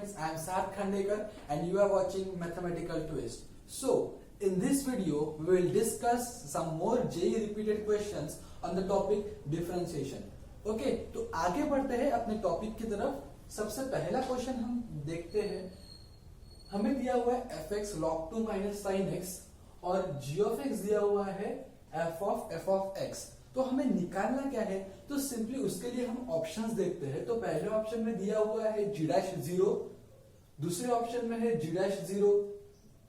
friends, I am Sarth Khandekar and you are watching Mathematical Twist. So, in this video, we will discuss some more JEE repeated questions on the topic differentiation. Okay, तो आगे बढ़ते हैं अपने topic की तरफ. सबसे पहला question हम देखते हैं. हमें दिया हुआ है fx log 2 minus sin x और g of x दिया हुआ है f of x. तो हमें निकालना क्या है, तो सिंपली उसके लिए हम ऑप्शंस देखते हैं. तो पहले ऑप्शन में दिया हुआ है g'0, दूसरे ऑप्शन में है g'0,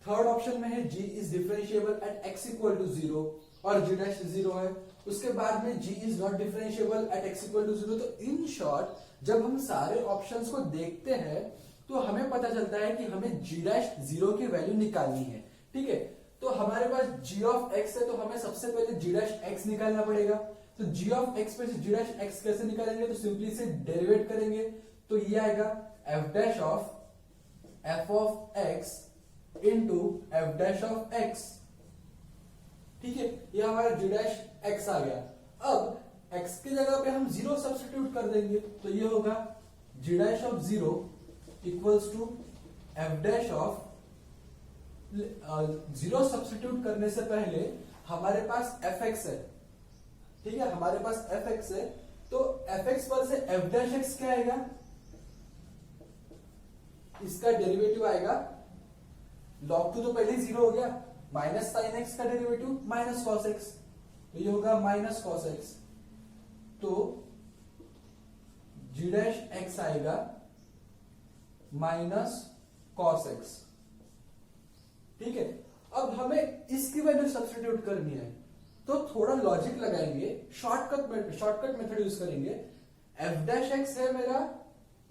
थर्ड ऑप्शन में है g is differentiable at x equal to 0 और g'0 है. उसके बाद में g is not differentiable at x equal to 0. तो इन शॉर्ट जब हम सारे ऑप्शंस को देखते हैं तो हमें पता चलता है कि हमें g'0 की वैल्यू निकालनी है. ठीक है, तो हमारे पास g ऑफ x है, तो हमें सबसे पहले g' निकालना पड़ेगा. तो g ऑफ x पे से g' कैसे निकालेंगे, तो सिंपली से डेरिवेट करेंगे. तो ये आएगा f' of f of x into f' of x. ठीक है, ये हमारा g' आ गया. अब x की जगह पे हम 0 सब्स्टिट्यूट कर देंगे, तो ये होगा g' of 0 equals to f' of 0 substitute करने से पहले हमारे पास fx है. ठीक है, हमारे पास fx है, तो fx पर से f' क्या आएगा, इसका डेरिवेटिव आएगा log 2 तो पहले 0 हो गया, माइनस साइन x का डेरिवेटिव माइनस कॉस x, तो ये होगा माइनस कॉस x. तो g' आएगा माइनस कॉस x. ठीक है, अब हमें इसकी वैल्यू सब्स्टिट्यूट करनी है, तो थोड़ा लॉजिक लगाएंगे, शॉर्टकट मेथड यूज करेंगे. f' है मेरा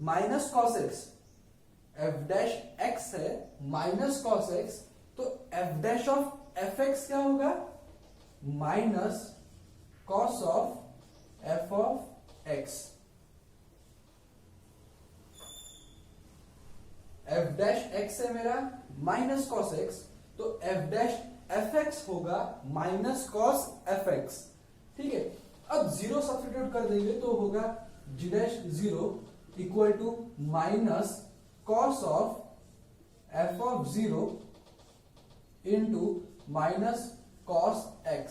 माइनस कॉस x, f' है माइनस कॉस x, तो f' ऑफ fx क्या होगा, minus cos of f of x. f' है मेरा माइनस कॉस x, तो f' होगा माइनस कॉस fx. ठीक है, अब 0 सब्स्टिट्यूट कर देंगे तो होगा g'0 equal to minus cos of f of 0 into minus cos x.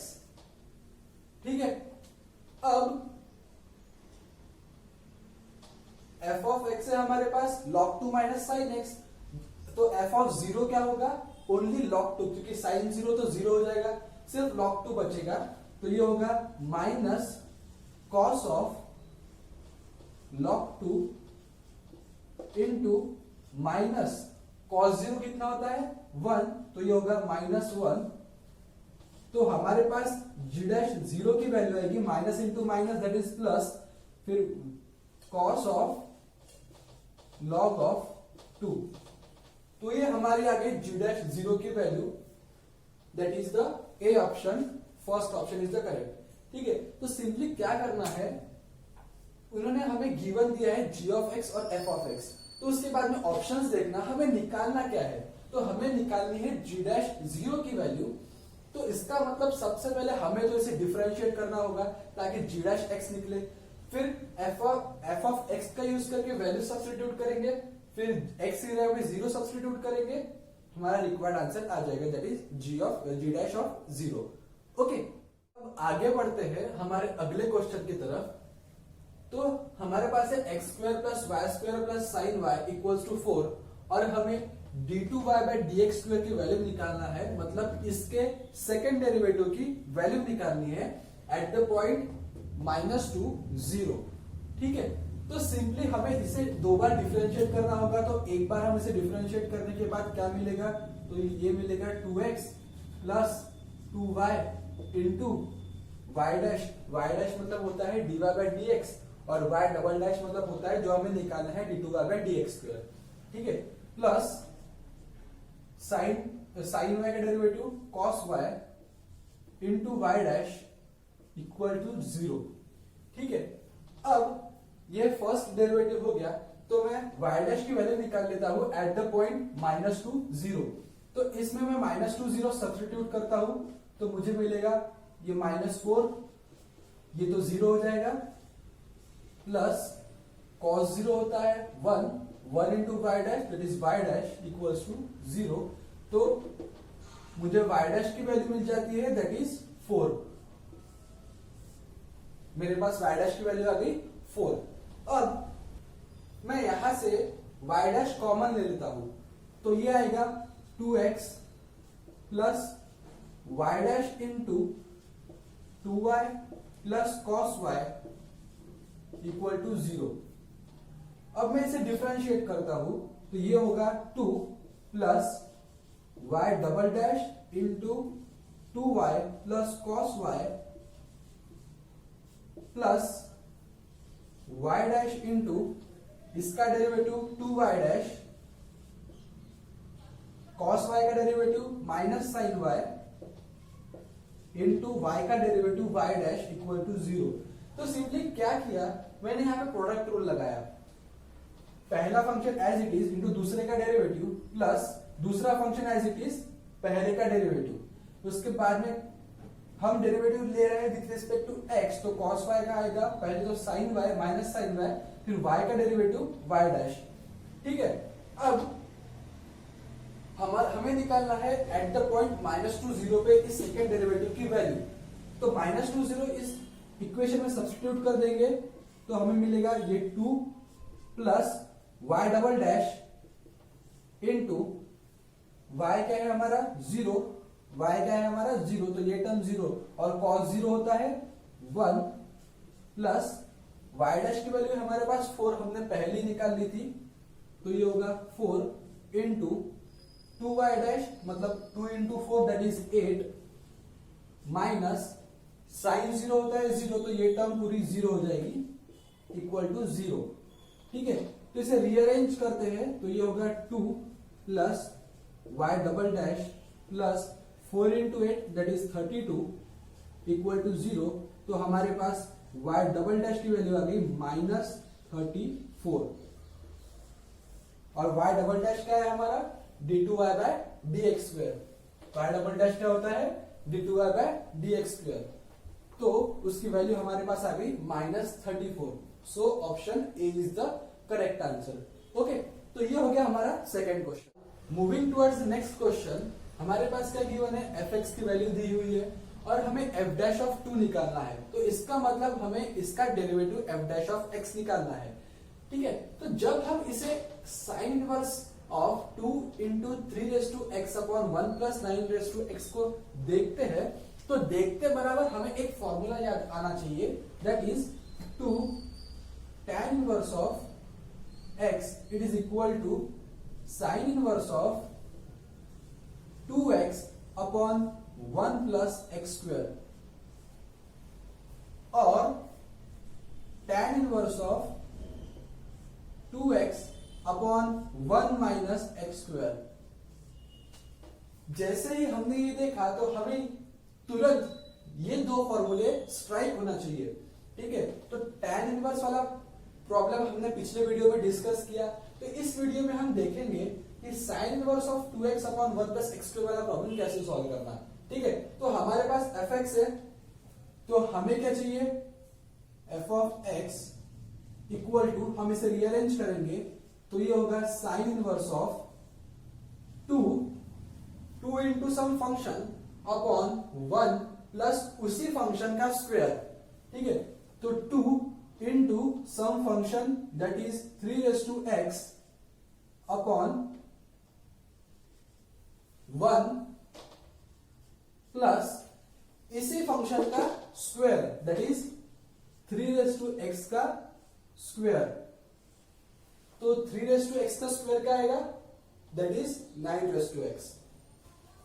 ठीक है, अब f ऑफ x है हमारे पास log 2 माइनस साइन x, तो f ऑफ 0 क्या होगा, ओनली log 2, क्योंकि साइन 0 तो 0 हो जाएगा, सिर्फ log 2 बचेगा. तो ये होगा minus cos of log 2 into minus cos 0 कितना होता है 1, तो ये होगा माइनस 1. तो हमारे पास g'0 की वैल्यू आएगी minus into minus that is plus, फिर कॉस ऑफ लॉग ऑफ 2. तो ये हमारी आ गई g'0 की value, that is the A option, first option is the correct. ठीक है, तो सिंपली क्या करना है, उन्होंने हमें गिवन दिया है g ऑफ x और f ऑफ x, तो उसके बाद में ऑप्शंस देखना, हमें निकालना क्या है, तो हमें निकालनी है g'0 की वैल्यू. तो इसका मतलब सबसे पहले हमें तो इसे डिफरेंशिएट करना होगा ताकि g' निकले, फिर f ऑफ x का यूज करके वैल्यू सब्स्टिट्यूट करेंगे, फिर x की जगह पे 0 सब्स्टिट्यूट करेंगे, हमारा रिक्वायर्ड आंसर आ जाएगा, that is g' of 0. Okay, अब आगे बढ़ते हैं हमारे अगले क्वेश्चन की तरफ. तो हमारे पास है x² plus y² plus sine y equals to 4 और हमें d2y/dx² की वैल्यू निकालना है, मतलब इसके सेकेंड डेरिवेटिव की वैल्यू निकालनी है एट द पॉइंट -2 0. ठीक है, तो सिंपली हमें इसे दो बार डिफरेंशिएट करना होगा. तो एक बार हम इसे डिफरेंशिएट करने के बाद क्या मिलेगा, तो ये मिलेगा 2x plus 2y into y' मतलब होता है dy/dx और y" मतलब होता है जो हमें निकालना है d2y/dx². ठीक है, प्लस साइन y का derivative cos y into y' equal to 0. ठीक है, अब ये फर्स्ट डेरिवेटिव हो गया, तो मैं y' की वैल्यू निकाल लेता हूं एट द पॉइंट -2 0. तो इसमें मैं -2 0 सब्स्टिट्यूट करता हूं, तो मुझे मिलेगा ये -4, ये तो 0 हो जाएगा, प्लस cos 0 होता है 1 1 into y dash that is y dash equals to 0। तो मुझे वाई डैश की वैल्यू मिल जाती है दैट इज 4। मेरे पास वाई डैश की वैल्यू आ गई 4। अब मैं यहां से वाई डैश कॉमन ले लेता हूं, तो ये आएगा 2x plus y dash into 2y plus cos y equal to 0। अब मैं इसे डिफरेंशिएट करता हूं, तो ये होगा 2 plus y double dash into 2y plus cos y plus y dash into इसका derivative 2y dash cos y का derivative minus sine y into y का derivative y dash equal to 0। तो सिंपली क्या किया, मैंने यहां पे प्रोडक्ट रूल लगाया। पहला function as it is into दूसरे का डेरिवेटिव प्लस दूसरा फंक्शन एज इट इज पहले का डेरिवेटिव। उसके बाद में हम डेरिवेटिव ले रहे हैं विथ रिस्पेक्ट टू x, तो cos y का आएगा पहले तो sin y minus sin y, फिर y का डेरिवेटिव y डैश। ठीक है, अब हमें निकालना है एट द पॉइंट -2 0 पे इस सेकेंड डेरिवेटिव की वैल्यू। तो -2 0 इस इक्वेशन में सब्स्टिट्यूट कर देंगे तो हमें मिलेगा ये 2 plus y double dash into y क्या है हमारा 0, y क्या है हमारा 0, तो ये टर्म 0 और cos 0 होता है 1 प्लस y डैश की वैल्यू हमारे पास 4 हमने पहले ही निकाल ली थी, तो ये होगा 4 इंटू 2y डैश मतलब 2 into 4 that is 8 minus sine 0 होता है 0, तो ये टर्म पूरी 0 हो जाएगी इक्वल टू 0। ठीक है, तो इसे रीअरेंज करते हैं तो ये होगा 2 plus y double dash plus 4 into 8 that is 32 equal to 0। तो हमारे पास वाई डबल डैश की वैल्यू आ गई -34 और वाई डबल डैश क्या है हमारा d2y by dx square. Y double dash क्या होता है d2y बाय dx स्क्वायर, तो उसकी वैल्यू हमारे पास आ गई -34। So option A is the correct answer. Okay, तो ये हो गया हमारा second question. Moving towards next question, हमारे पास क्या गिवन है fx की वैल्यू दी हुई है और हमें f डैश ऑफ 2 निकालना है, तो इसका मतलब हमें इसका derivative f dash of x निकालना है। ठीक है, तो जब हम इसे sign inverse of 2 into 3 upon 1 plus 9 को देखते हैं, तो देखते बराबर हमें एक फॉर्मूला याद आना चाहिए that is 2 tan inverse of x it is equal to sine inverse of 2x upon 1 plus x square और tan inverse of 2x upon 1 minus x square. जैसे ही हमने ये देखा तो हमें तुरंत ये दो फॉर्मूले स्ट्राइक होना चाहिए। ठीक है, तो tan इनवर्स वाला प्रॉब्लम हमने पिछले वीडियो में डिस्कस किया, तो इस वीडियो में हम देखेंगे कि sign inverse of 2x upon 1 plus x square वाला प्रॉब्लम कैसे सॉल्व करना। ठीक है, तो हमारे पास fx है, तो हमें क्या चाहिए f of x equal to, हम इसे रीअरेंज करेंगे तो ये होगा sine inverse of 2 into some function upon 1 plus उसी फंक्शन का स्क्वायर। ठीक है, तो 2 into some function that is 3x upon 1 plus इसी फंक्शन का स्क्वायर दैट इज 3x का स्क्वायर। तो 3x का स्क्वायर क्या आएगा दैट इज 9x।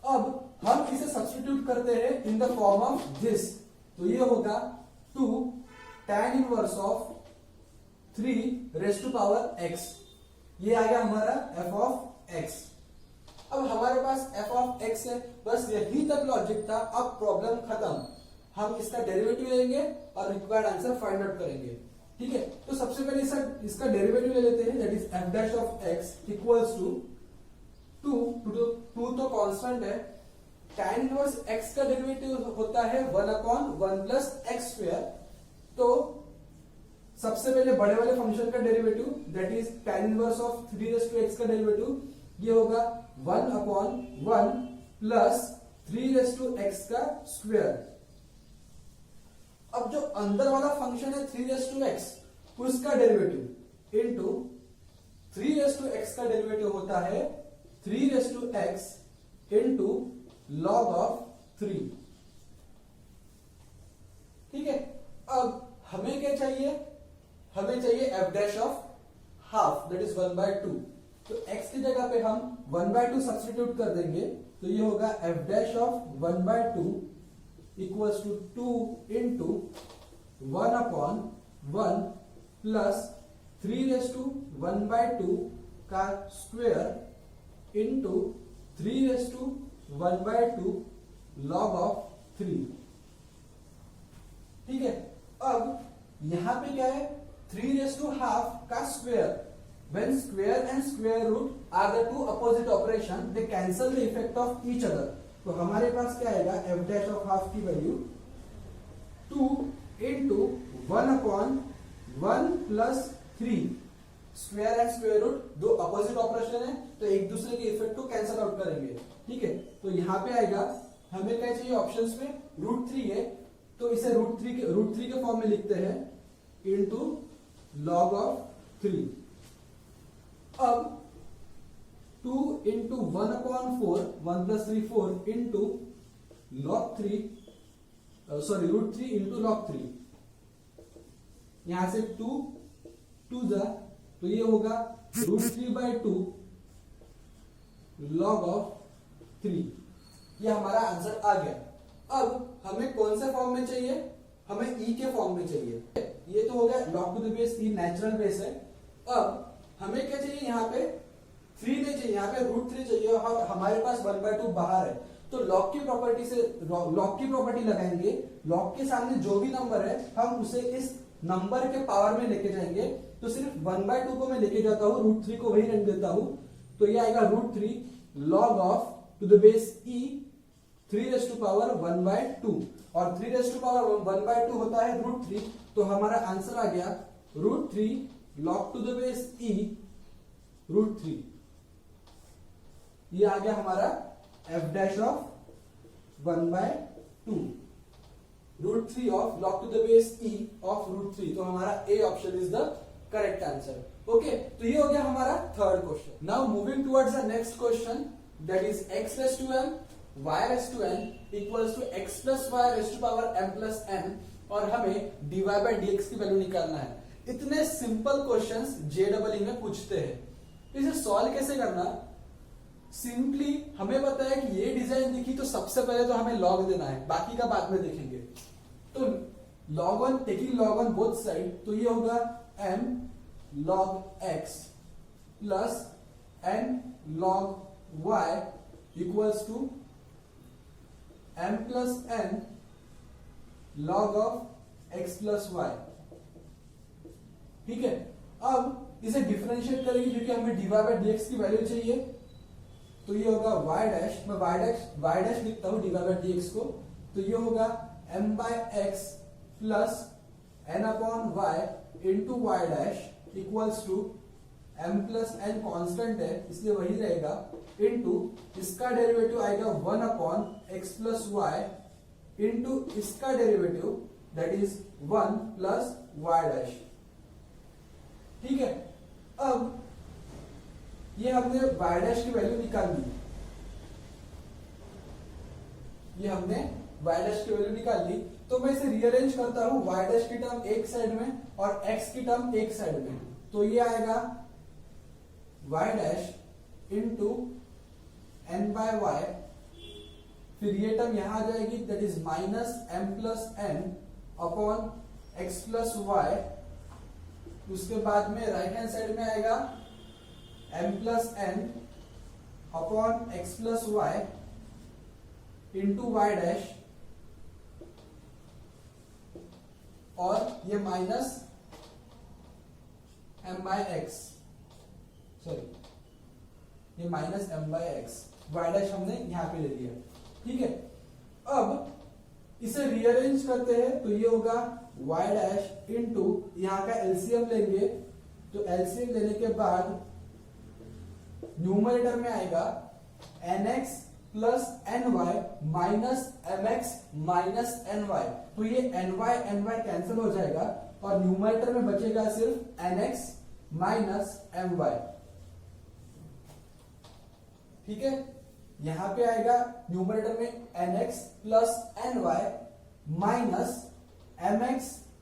अब हम इसे सब्स्टिट्यूट करते हैं in the form of this, तो ये होगा 2 tan inverse of 3 raise to power x, ये आ गया हमारा f ऑफ x। अब हमारे पास f ऑफ x है, बस यही तक लॉजिक था। अब प्रॉब्लम खत्म, हम इसका डेरिवेटिव लेंगे और रिक्वायर्ड आंसर फाइंड आउट करेंगे। ठीक है, तो सबसे पहले इसका डेरिवेटिव ले लेते हैं that is f dash of x equals to 2 तो कांस्टेंट है, tan इनवर्स x का डेरिवेटिव होता है 1 अपॉन 1 प्लस x स्क्वायर। तो सबसे सबसे पहले बड़े वाले फंक्शन का derivative that is tan inverse of 3x का डेरिवेटिव ये होगा 1/1 प्लस 3x का स्क्वायर। अब जो अंदर वाला फंक्शन है 3x उसका डेरिवेटिव इनटू 3x का डेरिवेटिव होता है 3x इनटू log ऑफ 3। ठीक है, अब हमें क्या चाहिए, हमें चाहिए f dash of half that is 1/2। तो x की जगह पे हम 1/2 सब्स्टिट्यूट कर देंगे तो ये होगा f dash of 1/2 equals to 2 into 1/1 plus 3/1/2 का स्क्वायर इंटू 3/1/2 log ऑफ 3। ठीक है, अब यहां पे क्या है 3/2 का square. When square and square root are the two opposite operation, they cancel the effect of each other. तो हमारे पास क्या आएगा f डैश ऑफ हाफ की value 2 into 1/1 plus 3। Square and square root दो अपोजिट ऑपरेशन है तो एक दूसरे के इफेक्ट को कैंसिल आउट करेंगे। ठीक है, तो यहां पे आएगा हमें क्या चाहिए ऑप्शंस में √3 है तो इसे √3 के फॉर्म में लिखते हैं इंटू लॉग ऑफ 3। अब 2 into 1/4 1 plus 3 4 into log 3 sorry √3 into log 3। यहां से 2 जा तो ये होगा √3/2 लॉग ऑफ 3। ये हमारा आंसर आ गया। अब हमें कौन से फॉर्म में चाहिए, हमें ई के फॉर्म में चाहिए। ये तो हो गया log to the base E natural base है। अब हमें क्या चाहिए, यहाँ पे 3 नहीं चाहिए, यहाँ पे √3 चाहिए और हमारे पास 1/2 बाहर है तो लॉग की प्रॉपर्टी से लॉग की प्रॉपर्टी लगाएंगे। लॉग के सामने जो भी नंबर है हम उसे इस नंबर के पावर में लेके जाएंगे। तो सिर्फ 1/2 को मैं लेके जाता हूं, √3 को वही रख देता हूं तो ये आएगा √3 log of to the base e 3⁻1/2 और 3⁻1/2 होता है √3। तो हमारा आंसर आ गया √3 log to the base e √3। ये आ गया हमारा f dash of 1/2 √3 of log to the base e of √3। तो हमारा A option is the correct answer. Okay, तो ये हो गया हमारा third question. Now moving towards the next question that is x raise to m y raise to n equals to x plus y raise to power m plus n और हमें dy bye dx की value निकालना है। इतने simple questions JEE में पूछते हैं। इसे सॉल्व कैसे करना, सिंपली हमें पता है कि ये डिजाइन दिखी तो सबसे पहले तो हमें लॉग देना है, बाकी का बाद में देखेंगे। तो log 1 taking log 1 both side तो ये होगा m log x plus n log y equals to m plus n log of x plus y। ठीक है, अब इसे डिफरेंशिएट करेंगे क्योंकि हमें dy बाय dx की वैल्यू चाहिए। तो ये होगा y डैश, मैं y डैश लिखता हूं dy बाय dx को। तो ये होगा m by x plus n upon y into y dash equals to m plus n constant है इसलिए वही रहेगा इंटू इसका डेरिवेटिव आएगा 1 upon x plus y into इसका derivative that is 1 plus y dash. ठीक है, अब ये हमने y डैश की वैल्यू निकाल ली, ये हमने y डैश की वैल्यू निकाल ली। तो मैं इसे रीअरेंज करता हूं, y डैश की टर्म एक साइड में और x की टर्म एक साइड में। तो ये आएगा y dash into n by y, फिर ये टर्म यहां आ जाएगी that is minus m plus n upon x plus y. उसके बाद में राइट हैंड साइड में आएगा m plus n upon x plus y into y dash और ये minus m by x, sorry ये minus m by x, y dash हमने यहां पे ले लिया। ठीक है, अब इसे रीअरेंज करते हैं तो ये होगा वाई डैश इंटू यहाँ का एलसीएम लेंगे, तो एलसीएम लेने के बाद न्यूमरेटर में आएगा nx plus ny minus mx minus ny। तो ये ny कैंसिल हो जाएगा और न्यूमरेटर में बचेगा सिर्फ nx माइनस my। ठीक है, यहां पे आएगा न्यूमरेटर में nx plus ny minus mx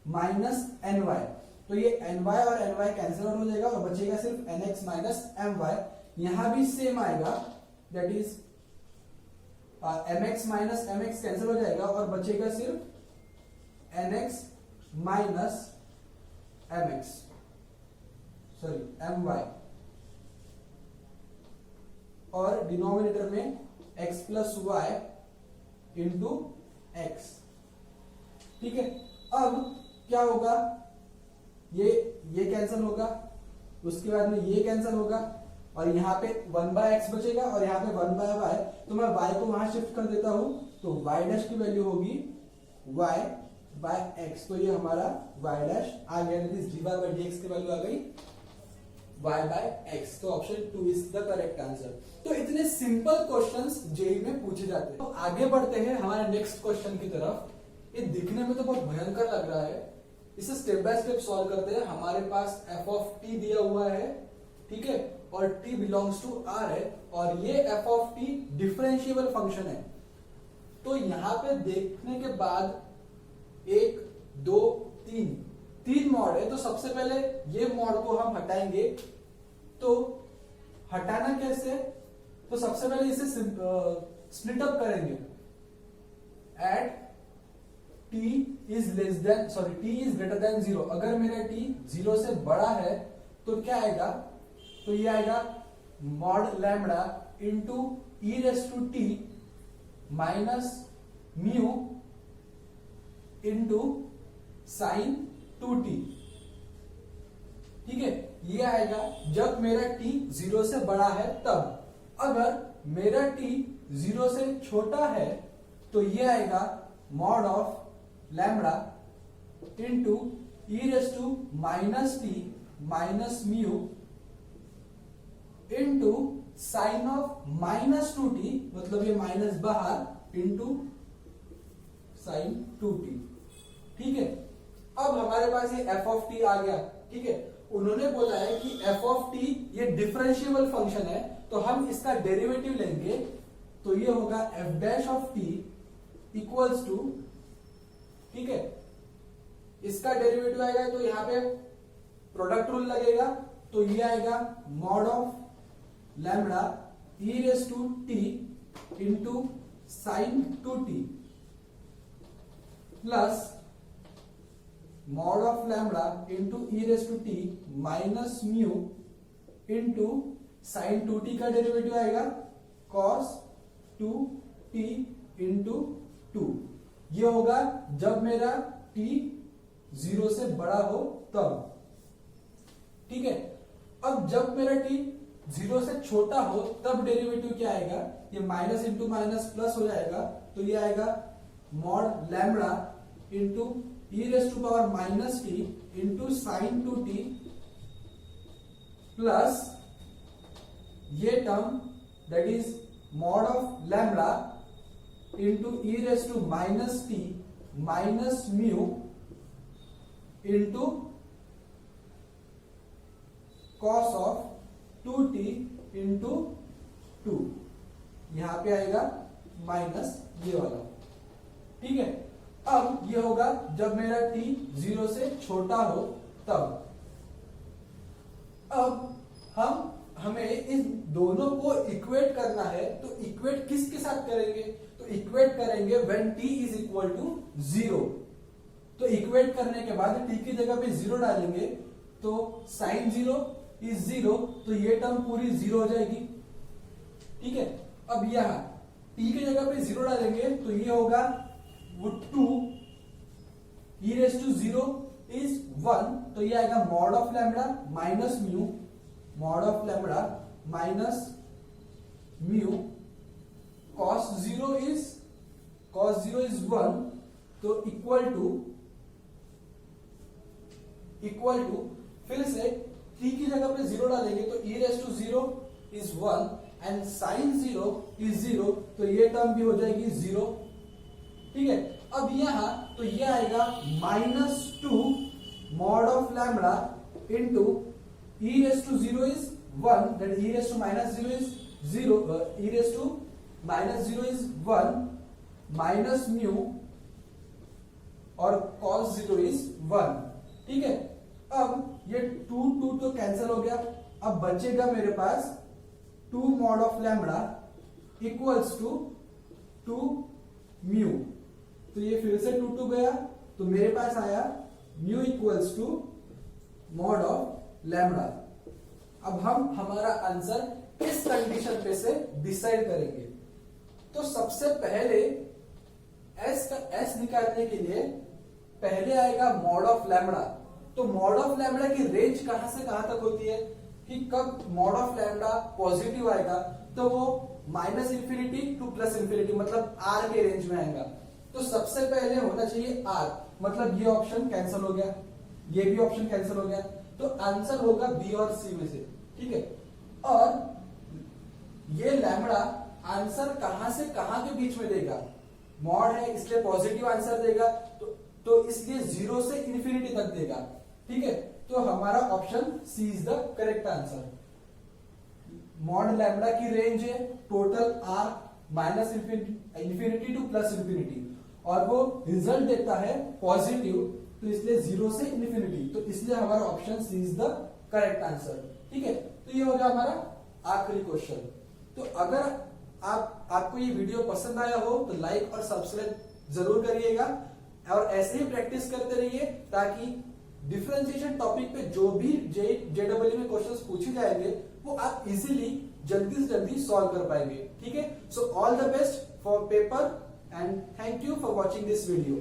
minus ny। तो ये ny और ny कैंसिल आउट हो जाएगा और बचेगा सिर्फ nx माइनस my। यहां भी सेम आएगा, that is mx minus mx cancel हो जाएगा और बचेगा सिर्फ nx minus mx, sorry my, और डिनोमिनेटर में x plus y into x. ठीक है, अब क्या होगा, ये कैंसिल होगा, उसके बाद में ये कैंसिल होगा और यहाँ पे 1/x बचेगा और यहाँ पे 1/y। तो मैं y को वहां शिफ्ट कर देता हूं, तो y डैश की वैल्यू होगी y/x। तो ये हमारा y डैश आ गया, dy/dx की वैल्यू आ गई y/x। तो option 2 is the correct answer. तो इतने सिंपल क्वेश्चंस जेईई में पूछे जाते हैं। तो आगे बढ़ते हैं हमारे नेक्स्ट क्वेश्चन की तरफ। ये दिखने में तो बहुत भयंकर लग रहा है, इसे स्टेप बाय स्टेप सॉल्व करते हैं। हमारे पास f ऑफ t दिया हुआ है, ठीक है, और t बिलोंग्स टू r है और ये f of t differentiable function है। तो यहां पे देखने के बाद 1 2 3 मॉड है, तो सबसे पहले ये मॉड को हम हटाएंगे। तो हटाना कैसे, तो सबसे पहले इसे स्प्लिट अप करेंगे at t is less than, sorry t is greater than 0। अगर मेरा t 0 से बड़ा है तो क्या आएगा, तो ये आएगा mod lambda into e raise to t minus mu into sine 2t। ठीक है, ये आएगा जब मेरा t 0 से बड़ा है तब। अगर मेरा t 0 से छोटा है तो ये आएगा mod of lambda into e raise to minus t minus mu into sine of minus 2t, मतलब ये माइनस बाहर, इंटू साइन 2t। ठीक है, अब हमारे पास ये f ऑफ t आ गया। ठीक है, उन्होंने बोला है कि f ऑफ t ये डिफरेंशिएबल फंक्शन है, तो हम इसका डेरिवेटिव लेंगे। तो ये होगा f dash of t equals to, ठीक है, इसका डेरिवेटिव आएगा तो यहां पे प्रोडक्ट रूल लगेगा, तो ये आएगा mod of lambda e raise to t into sine 2t plus mod of lambda into e raise to t minus mu into sine 2t का डेरिवेटिव आएगा कॉस 2t इंटू 2। ये होगा जब मेरा t 0 से बड़ा हो तब। ठीक है, अब जब मेरा t 0 से छोटा हो तब डेरिवेटिव क्या आएगा, ये माइनस इंटू माइनस प्लस हो जाएगा। तो ये आएगा mod lambda into e raise to power minus t into sine 2t plus ये term that is mod of lambda into e raise to minus t minus mu into cos of 2t into 2। यहां पे आएगा minus ये वाला। ठीक है, अब ये होगा जब मेरा t 0 से छोटा हो तब। अब हमें इस दोनों को इक्वेट करना है, तो इक्वेट किसके साथ करेंगे, तो इक्वेट करेंगे when t is equal to 0। तो इक्वेट करने के बाद t की जगह पे 0 डालेंगे, तो साइन 0 इज 0, तो ये टर्म पूरी 0 हो जाएगी। ठीक है, अब यहां t की जगह पे 0 डालेंगे तो ये होगा वो 2 ई रेस टू 0 इज 1, तो ये आएगा mod of lambda minus mu, mod of lambda minus mu cos 0 is 1, तो इक्वल टू इक्वल टू, फिर से t की जगह पे 0 डालेंगे तो e raise to 0 is 1 and sine 0 is 0, तो ये टर्म भी हो जाएगी 0। ठीक है, अब यहां तो ये आएगा -2 mod of lambda into e raise to 0 is 1, that e raise to -0 is 0, e raise to -0 is 1 minus mu और cos 0 इज 1। ठीक है, अब ये 2 तो कैंसिल हो गया, अब बचेगा मेरे पास 2 mod of lambda equals to 2 mu, तो ये फिर से 2 गया, तो मेरे पास आया mu equals to mod of lambda. अब हम हमारा आंसर किस कंडीशन पे से डिसाइड करेंगे? तो सबसे पहले एस निकालने के लिए पहले आएगा मॉड ऑफ लैम्बडा। तो मॉड ऑफ लैम्बडा की रेंज कहां से कहां तक होती है कि कब मॉड ऑफ लैम्बडा पॉजिटिव आएगा तो वो -इंफिनिटी टू +इंफिनिटी, मतलब आर के रेंज में आएगा। तो सबसे पहले होना चाहिए आर, मतलब ये ऑप्शन कैंसिल हो गया, ये भी ऑप्शन कैंसिल हो गया, तो आंसर होगा बी और सी में से। ठीक है, और ये लैम्बडा आंसर कहां से कहां के बीच में देगा? मॉड है इसलिए पॉजिटिव आंसर देगा, तो इसलिए 0 से इंफिनिटी तक देगा। ठीक है, तो हमारा option C is the correct answer. Mod lambda की रेंज है total R -infinity to +infinity, और वो रिजल्ट देता है पॉजिटिव, तो इसलिए 0 से इंफिनिटी, तो इसलिए हमारा option C is the correct answer. ठीक है, तो ये हो गया हमारा आखिरी क्वेश्चन। तो अगर आपको ये वीडियो पसंद आया हो तो लाइक और सब्सक्राइब जरूर करिएगा, और ऐसे ही प्रैक्टिस करते रहिए ताकि डिफरेंशिएशन टॉपिक पे जो भी जेडब्ल्यू में क्वेश्चंस पूछे जाएंगे वो आप इजीली जल्दी से जल्दी सॉल्व कर पाएंगे। ठीक है, so all the best for paper and thank you for watching this video.